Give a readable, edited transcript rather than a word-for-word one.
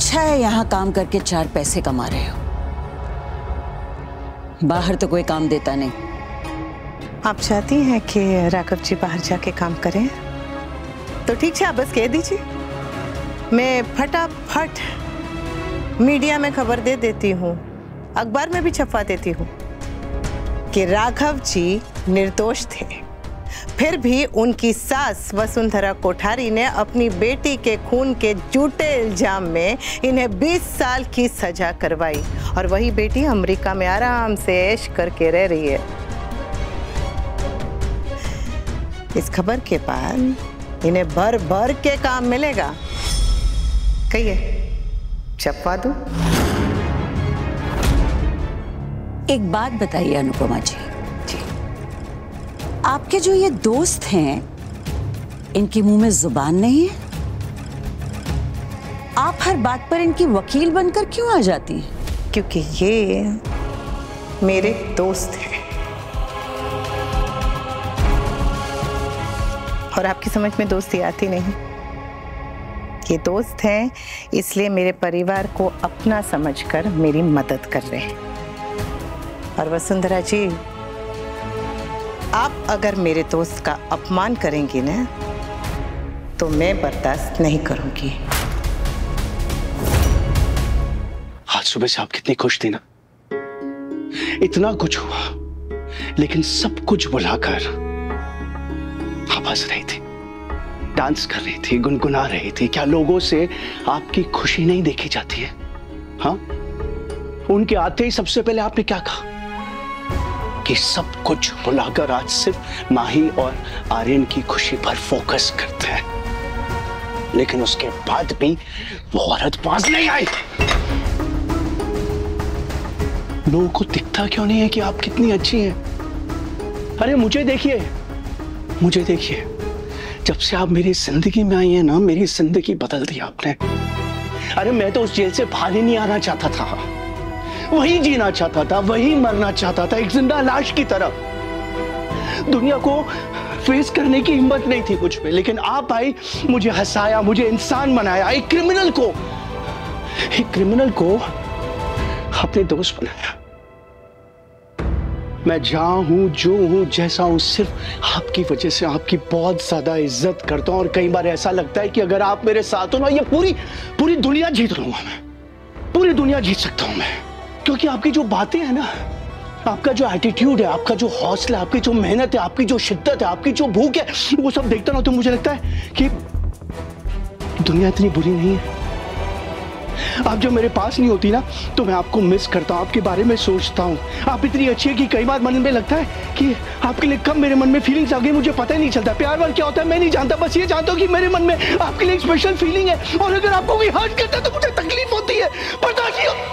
अच्छा है यहाँ काम करके 4 पैसे कमा रहे हो, बाहर तो कोई काम देता नहीं। आप चाहती हैं कि राघव जी बाहर जाके काम करें? तो ठीक है, आप बस कह दीजिए, मैं फटाफट मीडिया में खबर दे देती हूँ, अखबार में भी छपवा देती हूँ कि राघव जी निर्दोष थे, फिर भी उनकी सास वसुंधरा कोठारी ने अपनी बेटी के खून के झूठे इल्जाम में इन्हें 20 साल की सजा करवाई और वही बेटी अमेरिका में आराम से ऐश करके रह रही है। इस खबर के बाद इन्हें भर भर के काम मिलेगा। कहिए, छपवा दूं? एक बात बताइए अनुपमा जी, आपके जो ये दोस्त हैं, इनके मुंह में जुबान नहीं है? आप हर बात पर इनकी वकील बनकर क्यों आ जाती हैं? क्योंकि ये मेरे दोस्त हैं और आपकी समझ में दोस्ती आती नहीं। ये दोस्त हैं, इसलिए मेरे परिवार को अपना समझकर मेरी मदद कर रहे हैं। और वसुंधरा जी, आप अगर मेरे दोस्त का अपमान करेंगी ना, तो मैं बर्दाश्त नहीं करूंगी। आज सुबह से आप कितनी खुश थी ना, इतना कुछ हुआ, लेकिन सब कुछ भुलाकर आप हंस रही थी, डांस कर रही थी, गुनगुना रही थी। क्या लोगों से आपकी खुशी नहीं देखी जाती है? हाँ, उनके आते ही सबसे पहले आपने क्या कहा कि सब कुछ भुलाकर आज सिर्फ माही और आर्यन की खुशी पर फोकस करते हैं, लेकिन उसके बाद भी वो औरत पास नहीं आई। लोगों को दिखता क्यों नहीं है कि आप कितनी अच्छी हैं? अरे मुझे देखिए, मुझे देखिए, जब से आप मेरी जिंदगी में आई हैं ना, मेरी जिंदगी बदल दी आपने। अरे मैं तो उस जेल से बाहर ही नहीं आना चाहता था, वही जीना चाहता था, वही मरना चाहता था, एक जिंदा लाश की तरह। दुनिया को फेस करने की हिम्मत नहीं थी कुछ में, लेकिन आप आई, मुझे हंसाया, मुझे इंसान बनाया, एक क्रिमिनल को अपने दोस्त बनाया। मैं जहां हूं, जो हूं, जैसा हूं, सिर्फ आपकी वजह से आपकी बहुत ज्यादा इज्जत करता हूं। और कई बार ऐसा लगता है कि अगर आप मेरे साथ हो ना, ये पूरी दुनिया जीत लूंगा मैं, पूरी दुनिया जीत सकता हूं मैं। क्योंकि आपकी जो बातें हैं ना, आपका जो एटीट्यूड है, आपका जो हौसला, आपकी जो मेहनत है, आपकी जो शिद्दत है, आपकी जो भूख है, वो सब देखता ना तो मुझे लगता है कि दुनिया इतनी बुरी नहीं है। आप जब मेरे पास नहीं होती ना, तो मैं आपको मिस करता हूँ, आपके बारे में सोचता हूँ। आप इतनी अच्छी है कि कई बार मन में लगता है कि आपके लिए कब मेरे मन में फीलिंग्स आ गई, मुझे पता ही नहीं चलता। प्यार वार क्या होता है मैं नहीं जानता, बस ये जानता हूँ कि मेरे मन में आपके लिए एक स्पेशल फीलिंग है, और अगर आपको कोई हर्ट करता है तो मुझे तकलीफ होती है। बर्दाश्त नहीं